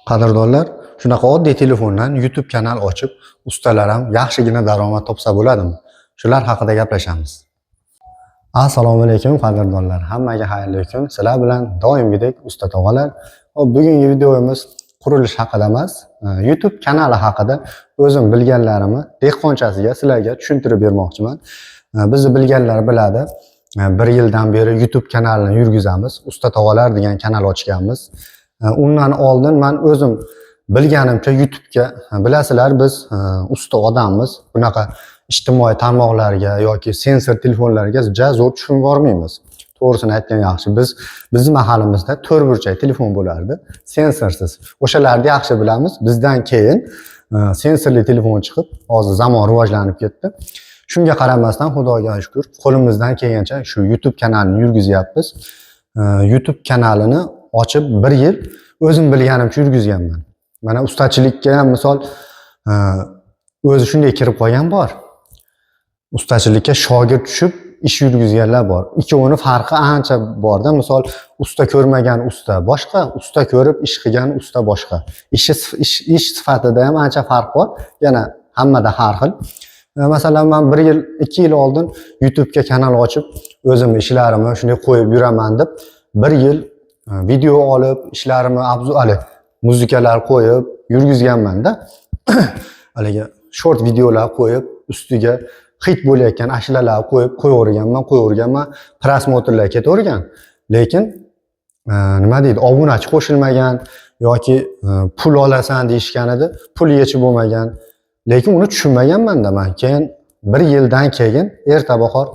Qadrdonlar, shunaqa oddiy telefondan YouTube kanal ochib, ustalar ham yaxshigina daromad topsa bo'ladimi? Shular haqida gaplashamiz. Assalomu alaykum qadrdonlar. Hammaga xayrli kun. Sizlar bilan doimgidek usta tog'alar. Bugungi videomiz qurilish haqida emas, YouTube kanali haqida o'zim bilganlarimni dehqonchasiga sizlarga tushuntirib bermoqchiman. Bizni bilganlar biladi. 1 yildan beri YouTube kanalini yurgizamiz. Usta tog'alar degan kanal ochganmiz. Undan oldin men o'zim bilganimcha YouTube'ga, bilasizlar biz usta odammiz. Bunaqa ijtimoiy tarmoqlarga yoki sensor telefonlarga zo'r tushunib bormaymiz. To'g'risini aytgan yaxshi. Bizning mahallimizda 4 burchak telefon bo'lardi, sensorsiz. O'shalarni yaxshi bilamiz. Bizdan keyin sensorli telefon chiqib, hozir zamon rivojlanib ketdi. Shunga qaramasdan Xudoga shukr, qo'limizdan kelgancha shu YouTube kanalini yurgizyapmiz. YouTube kanalini ochib 1 yil o'zim bilganimcha yurgizganman. Mana ustachilikka ham misol o'zi shunday kirib qolgan bor. Ustachilikka shogird tushib ish yurgizganlar bor. Ikkovining farqi ancha borda. Misol usta ko'rmagan usta boshqa, usta ko'rib ish qilgan usta boshqa. Ish sifatida ham ancha farq bor. Yana hammada har xil. Masalan, men 1 yil, 2 yil oldin YouTube'ga kanal ochib, o'zim ishlarimni shunday qo'yib yuraman deb 1 yil video olib, ishlarimni muzikalar qo'yib yurgizganman-da. Haligi short videolar qo'yib, ustiga hit bo'layotgan ashulalar qo'yib qo'yaverganman, prosmotrlar ketavergan. Lekin nima deydi, obunachi qo'shilmagan yoki pul olasan deyishgan edi, pul yechib bo'lmagan. Lekin uni tushunmaganman-da men. Keyin 1 yildan keyin erta bahor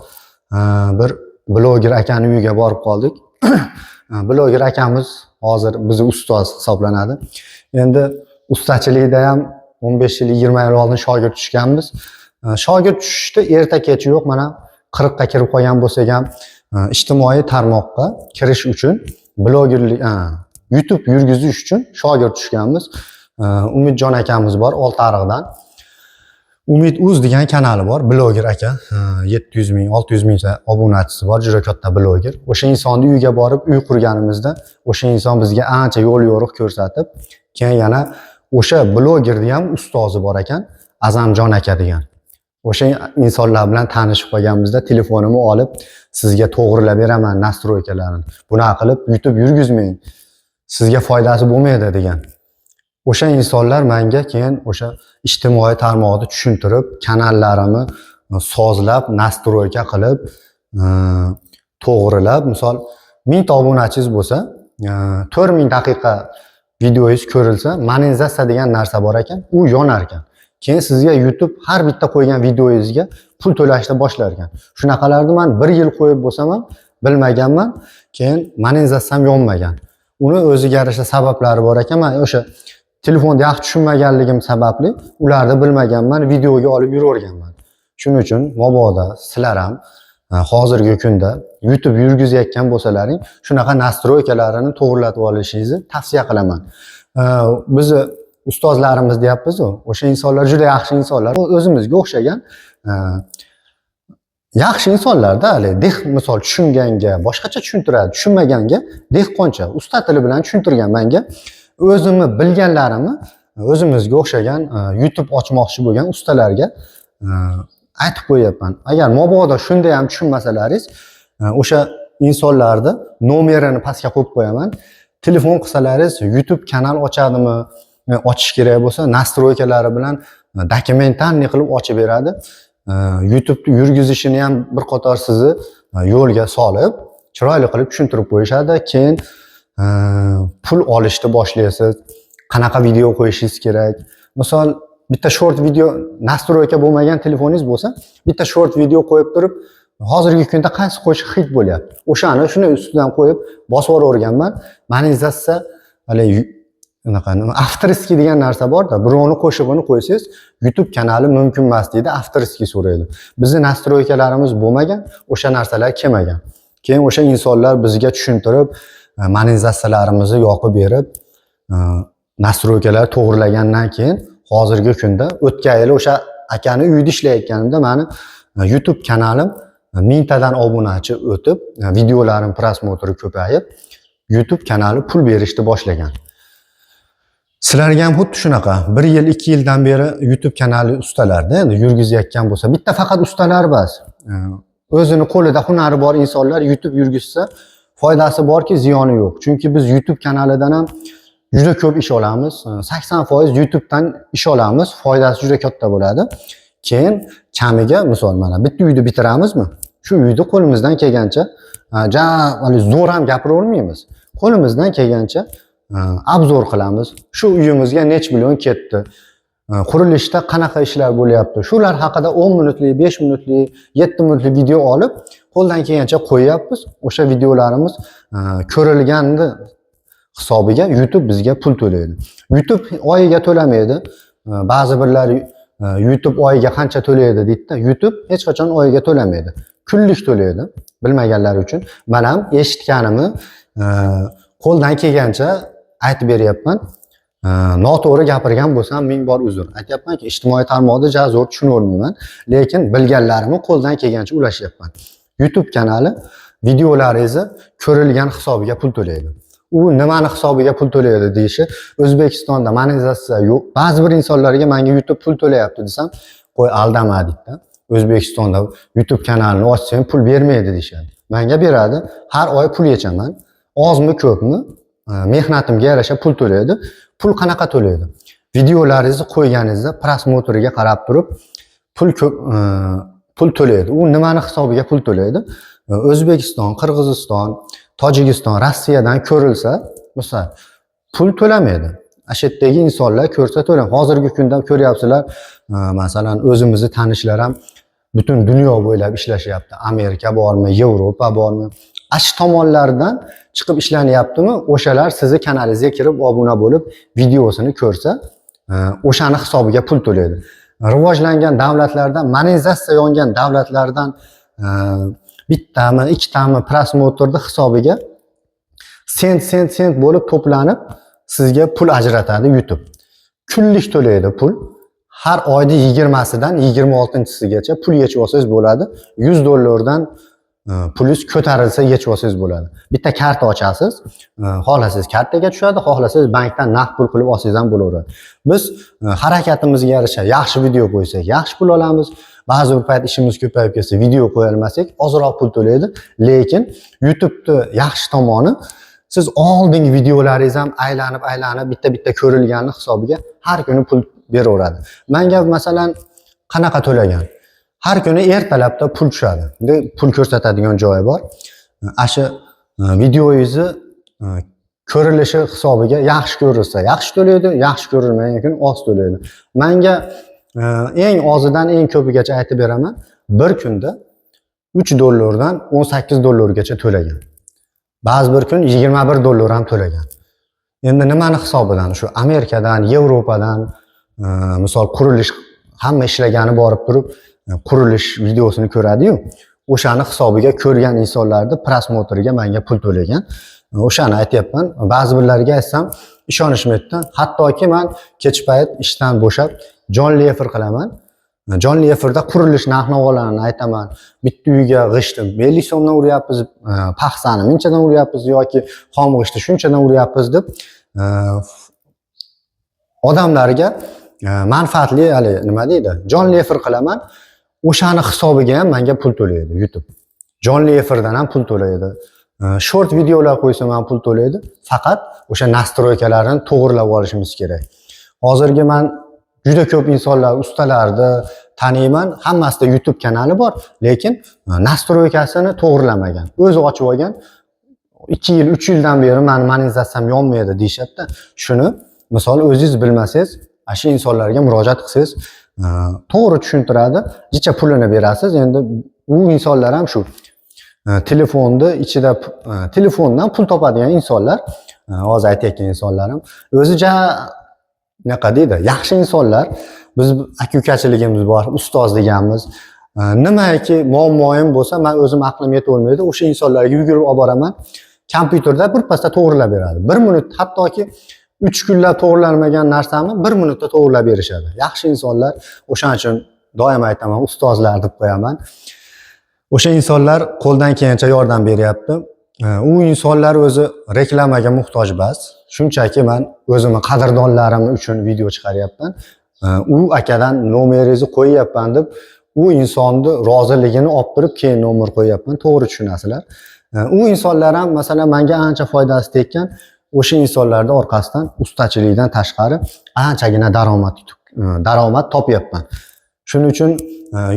bir bloger akaning uyiga borib qoldik. Bloger akamiz hozir bizni ustoz hisoblanadi. Endi ustachilikda ham 15 yil, 20 yil oldin shogird tushganmiz. Shogird tushishda erta kechi yo'q, mana 40 ga kirib qolgan bo'lsak ham ijtimoiy tarmoqqa kirish uchun blogerlik, YouTube yurgizish uchun shogird tushganmiz. Umidjon akamiz bor Oltiariqdan. Umid.uz degan kanali bor, bloger aka. 700 ming, 600 mingta obunachisi bor, juda katta bloger. O'sha insonni uyiga borib, uy qurganimizda o'sha inson bizga ancha yo'l yo'riq ko'rsatib, keyin yana o'sha blogerning ham ustozi bor ekan, Azamjon aka degan. O'sha insonlar bilan tanishib qolganimizda telefonimni olib, sizga to'g'rilab beraman nastroykalarini. Bunaqa qilib YouTube yurgizmang. Sizga foydasi bo'lmaydi degan. O'sha insonlar menga keyin o'sha ijtimoiy tarmoqni tushuntirib, kanallarimni sozlab, nastroyka qilib, to'g'rilab, misol 1000 ta obunachingiz bo'lsa, 4000 daqiqa videoyingiz ko'rilsa, monetizatsiya degan narsa bor ekan, u yonar ekan. Keyin sizga YouTube har bitta qo'ygan videoyingizga pul to'lashni boshlar ekan. Shunaqalarni men 1 yil qo'yib bo'lsam ham bilmaganman, keyin monetizatsiyam yonmagan. Uni o'ziga yarasha sabablari bor ekan. Men o'sha telefonni yaxshi tushunmaganligim sababli ularni bilmaganman, videoga olib yuraverganman. Shuning uchun mabodo sizlar ham hozirgi kunda YouTube yurgizayotgan bo'lsalaring, shunaqa nastroykalarini to'g'rilatib olishingizni tavsiya qilaman. Bizni ustozlarimiz deyapmiz-ku, o'sha insonlar juda yaxshi insonlar, o'zimizga o'xshagan yaxshi insonlarda, misol tushunganga boshqacha tushuntiradi, tushunmaganga dehqoncha, usta tili bilan tushuntirgan menga. O'zimni bilganlarimni o'zimizga o'xshagan YouTube ochmoqchi bo'lgan ustalarga aytib qo'yapman. Agar mabodo shunday ham tushunmasalaringiz, o'sha insonlarni nomerini pastga qo'yib qo'yaman. Telefon qilsalaringiz YouTube kanal ochadimi, ochish kerak bo'lsa, nastroykalari bilan dokumentarniy qilib ochib beradi. YouTube yurgizishini ham bir qator sizni yo'lga solib, chiroyli qilib tushuntirib qo'yishadi. Keyin pul olishni boshlaysiz, qanaqa video qo'yishingiz kerak. Misol bitta short video nastroyka bo'lmagan telefoningiz bo'lsa, bitta short video qo'yib turib, hozirgi kunda qaysi qo'yish hit bo'lyapti. O'shani shuni ustidan qo'yib bosib yuborganman. Monetizatsiya avtoriski degan narsa bor-da, birovni qo'shig'ini qo'ysangiz, YouTube kanali mumkin emas deydi, avtoriski so'raydi. Bizning nastroykalarimiz bo'lmagan, o'sha narsalar kelmagan. Keyin o'sha insonlar bizga tushuntirib, monetizatsiyalarimizni yoqib berib, nastroykalar to'g'rilagandan keyin hozirgi kunda o'tgan yil o'sha akani uyida ishlayotganimda meni YouTube kanalim 1000 tadan obunachi o'tib, videolarim prosmotri ko'payib, YouTube kanali pul berishni boshlagan. Sizlarga ham xuddi shunaqa 1 yil 2 yildan beri YouTube kanali ustalarda endi yurgizayotgan bo'lsa, bitta faqat ustalar emas. O'zini qo'lida hunari bor insonlar YouTube yurgizsa, foydasi borki, ziyoni yo'q. Chunki biz YouTube kanalidan ham juda ko'p ish olamiz. 80% YouTubedan ish olamiz, foydasi juda katta bo'ladi. Keyin kamiga misol mana bitta uyni bitiramizmi? Shu uyni qo'limizdan kelgancha zo'r ham gapiravermaymiz. Qo'limizdan kelgancha obzor qilamiz. Shu uyimizga necha million ketdi. Qurilishda qanaqa ishlar bo'lyapti? Shular haqida 10 minutlik, 5 minutlik, 7 minutlik video olib, qo'ldan kelgancha qo'yapmiz. O'sha videolarimiz ko'rilganda hisobiga YouTube bizga pul to'laydi. YouTube oyiga to'lamaydi. Ba'zi birlar YouTube oyiga qancha to'laydi deydi-da. YouTube hech qachon oyiga to'lamaydi. Kunlik to'laydi. Bilmaganlar uchun. Men ham eshitganimni qo'ldan kelgancha aytib beryapman. Noto'g'ri gapirgan bo'lsam ming bor uzr. Aytyapmanki, ijtimoiy tarmoqda zo'r tushunavermayman, lekin bilganlarimni qo'ldan kelgancha ulashyapman. YouTube kanali videolaringizni ko'rilgan hisobiga pul to'laydi. U nimani hisobiga pul to'laydi deyishi, O'zbekistonda monetizatsiya yo'q. Ba'zi bir insonlarga menga YouTube pul to'layapti desam, qo'y aldama deydi-da. O'zbekistonda YouTube kanalini ochsang pul bermaydi deyshadi. Menga beradi, har oy pul yechaman. Ozmi, ko'pmi? Mehnatimga yarasha pul to'laydi. Pul qanaqa to'laydi? Videolaringizni qo'yganingizda prosmotriga qarab turib pul to'laydi. U nimani hisobiga pul to'laydi? O'zbekiston, Qirg'iziston, Tojikiston, Rossiyadan ko'rilsa, misol pul to'lamaydi. Ashetdagi insonlar ko'rsa to'laydi. Hozirgi kunda ko'ryapsizlar, masalan, o'zimizni tanishlar ham butun dunyo bo'ylab ishlashyapti. Amerika bormi, Yevropa bormi? Ash tomonlardan chiqib ishlanyaptimi? O'shalar sizni kanalingizga kirib obuna bo'lib, videosini ko'rsa, o'shani hisobiga pul to'laydi. Rivojlangan davlatlarda, monetizatsiya yongan davlatlardan bittami, ikkitami prosmotrni hisobiga sent bo'lib to'planib sizga pul ajratadi YouTube. Kunlik to'laydi pul. Har oyda 20sidan 26-sigacha pul yechib olsangiz bo'ladi. $100 pulingiz ko'tarilsa yechib olsangiz bo'ladi. Bitta karta ochasiz, xohlasangiz kartaga tushadi, xohlasangiz bankdan naqd pul qilib olsangiz ham bo'laveradi. Biz harakatimizga yarasha yaxshi video qo'ysak, yaxshi pul olamiz. Ba'zi bir payt ishimiz ko'payib ketsa, video qo'ya olmasak, ozroq pul to'laydi. Lekin YouTube'da yaxshi tomoni, siz oldingi videolaringiz ham aylanib bitta ko'rilgani hisobiga har kuni pul beraveradi. Menga masalan qanaqa to'lagan? Har kuni ertalabda pul tushadi. Pul ko'rsatadigan joyi bor. Ashu videoyingizni ko'rilishi hisobiga yaxshi ko'rilsa, yaxshi to'laydi, yaxshi ko'rilmagan kun oz to'laydi. Menga eng ozidan eng ko'pigacha aytib beraman. Bir kunda $3 dan $18 gacha to'lagan. Ba'zi bir kun $21 ham to'lagan. Endi nimani hisobidan? Shu Amerikadan, Yevropadan misol qurilish hamma ishlagani borib turib qurilish videosini ko'radi-yu, o'shani hisobiga ko'rgan insonlarni prosmotriga menga pul to'lagan. O'shani aytayapman. Ba'zi birlarga aytsam ishonishmaydi. Hattoki men kech payt ishdan bo'shab jonli efir qilaman. Jonli efirda qurilish narx-navolarni aytaman. Bitta uyga g'ishtni 50 so'mdan uryapmiz, paxsani munchadan uryapmiz yoki xom g'ishtni shunchadan uryapmiz deb odamlarga manfaatli, nima deydi? Jonli efir qilaman. O'shani hisobiga ham menga pul to'laydi YouTube. Jonli efirdan ham pul to'laydi. Short videolar qo'ysam ham pul to'laydi. Faqat o'sha nastroykalarni to'g'rilab olishimiz kerak. Hozirgi men juda ko'p insonlar, ustalarni taniyman. Hammasida YouTube kanali bor, lekin nastroykasini to'g'rilamagan. O'zi ochib olgan. 2 yil, 3 yildan beri men monetizatsiyam yonmaydi deyshapti. Shuni misol o'zingiz bilmasangiz, shu insonlarga murojaat qilsangiz, to'g'ri tushuntiradi, jicha pulini berasiz. Endi u insonlar ham shu telefonni ichida telefondan pul topadigan insonlar, hozir aytayotgan insonlarim o'zi naqa deydi, yaxshi insonlar. Biz aka-ukachiligimiz bor, ustoz deganmiz. Nimaki muammoyim bo'lsa, men o'zim aqlim yetavermaydi, o'sha insonlarga yugurib olib boraman. Kompyuterda birpasda to'g'rilab beradi. 1 minut, hattoki 3 kunlab to'g'rilanmagan narsani 1 minutda to'g'rilab berishadi. Yaxshi insonlar, o'shaning uchun doim aytaman, ustozlar deb qo'yaman. O'sha insonlar qo'ldan kelgancha yordam beryapti. U insonlar o'zi reklamaga muhtoj emas. Shunchaki men o'zimni qadrdonlarim uchun video chiqaryapman. U akadan nomeringizni qo'yyapman deb u insonni roziligini olib turib keyin nomer qo'yyapman. To'g'ri tushunasizlar. U insonlar ham masalan menga ancha foydasi tekkan. O'sha insonlarning orqasidan ustachilikdan tashqari anchagina daromad topyapman. Shuning uchun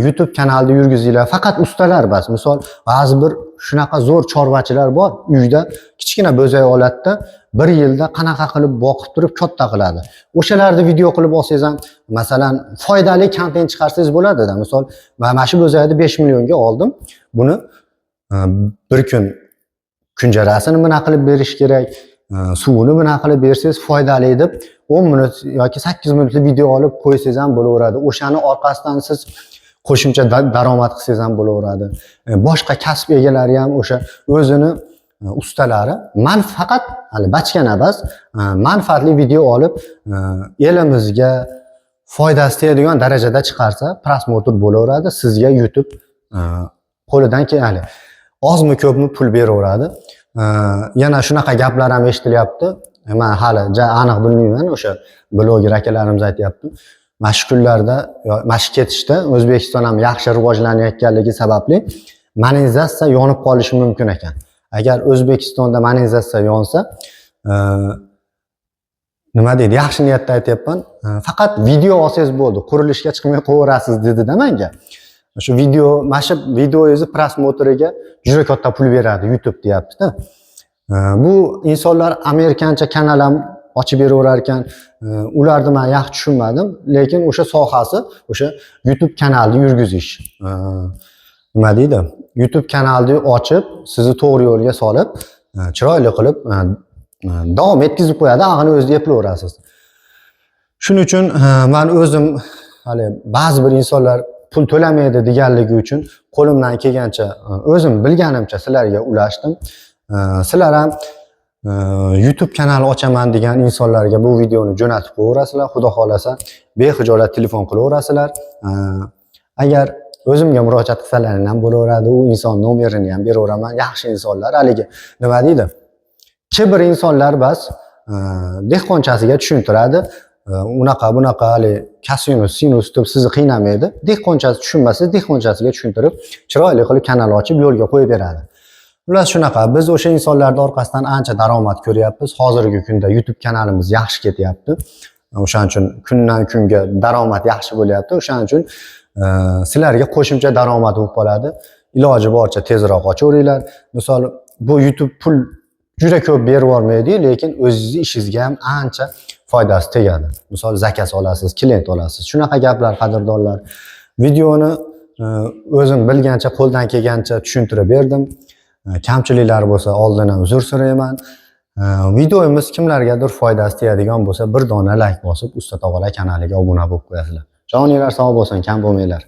YouTube kanalni yurgizinglar. Faqat ustalar bas. Misol ba'zi bir shunaqa zo'r chorvachilar bor, uyda kichkina bo'zak oladida 1 yilda qanaqa qilib boqib turib katta qiladi. O'shalarni video qilib olsangiz ham, masalan, foydali kontent chiqarsangiz bo'ladi-da. Misol, men mana shu bo'zakni 5 millionga oldim. Buni bir kun kunjarasini bunaqa qilib berish kerak. Suvini bunaqa qilib bersangiz foydali deb 10 minut yoki 8 minutlik video olib qo'ysangiz ham bo'laveradi. O'shani orqasidan siz qo'shimcha daromad qilsangiz ham bo'laveradi. Boshqa kasb egalari ham o'sha o'zini ustalari faqat hali bachkana emas, manfaatli video olib elimizga foydasi tegadigan darajada chiqarsa, prosmotr bo'laveradi. Sizga YouTube qo'lidan hali ozmi ko'pmi pul beraveradi. Yana shunaqa gaplar ham eshitilyapti. Men hali aniq bilmayman, o'sha bloger akalarimiz aytayapti. Mana shu kunlarda, mana shu ketishda O'zbekiston ham yaxshi rivojlanayotganligi sababli monetizatsiya yonib qolishi mumkin ekan. Agar O'zbekistonda monetizatsiya yonsa, nima deydi? Yaxshi niyatda aytayapman. Faqat video olsangiz bo'ldi, qurilishga chiqmay qo'yaverasiz dedi-da menga. Shu video, mana shu videoingizni prosmotriga juda katta pul beradi YouTube deyapti-da. Bu insonlar amerikancha kanal ham ochib beraverar ekan. Ularni men yaxshi tushunmadim, lekin o'sha sohasi, o'sha YouTube kanalni yurgizish. Nima deydi? YouTube kanalni ochib, sizni to'g'ri yo'lga solib, chiroyli qilib davom etkizib qo'yadi, ag'ini o'zingiz eplaverasiz. Shuning uchun men o'zim hali ba'zi bir insonlar pul to'lamaydi deganligi uchun qo'limdan kelgancha o'zim bilganimcha sizlarga ulashdim. Sizlar ham YouTube kanali ochaman degan insonlarga bu videoni jo'natib qo'yaverasizlar. Xudo xolasa bexijolat telefon qilaverasizlar. Agar o'zimga murojaat qilsalaring ham bo'laveradi. U inson nomerini ham beraveraman. Yaxshi insonlar, haligi nima deydi? Kibr insonlar bas dehqonchasiga tushuntiradi. Bunaqa hali kosinus, sinus deb sizni qiynamaydi. Dehqonchasi tushunmasangiz, dehqonchasiga tushuntirib, chiroyli qilib kanal ochib yo'lga qo'yib beradi. Ular shunaqa. Biz o'sha insonlarning orqasidan ancha daromad ko'ryapmiz. Hozirgi kunda YouTube kanalimiz yaxshi ketyapti. O'shaning uchun kundan kunga daromad yaxshi bo'lyapti. O'shaning uchun sizlarga qo'shimcha daromad bo'lib qoladi. Iloji boricha tezroq ochaveringlar. Misol, bu YouTube pul juda ko'p berib yubormaydi, lekin o'zingizning ishingizga ham ancha foydasi tegadi. Misol, zakaz olasiz, klient olasiz. Shunaqa gaplar, qadrdonlar. Videoni o'zim bilgancha, qo'ldan kelgancha tushuntirib berdim. Kamchiliklari bo'lsa oldindan uzr so'rayman. Videomiz kimlargadir foydasi tegadigan bo'lsa, bir dona like bosib, Usta tog'alar kanaliga obuna bo'lib qo'yasizlar. Joninglar sog' bo'lsin, kam bo'lmanglar.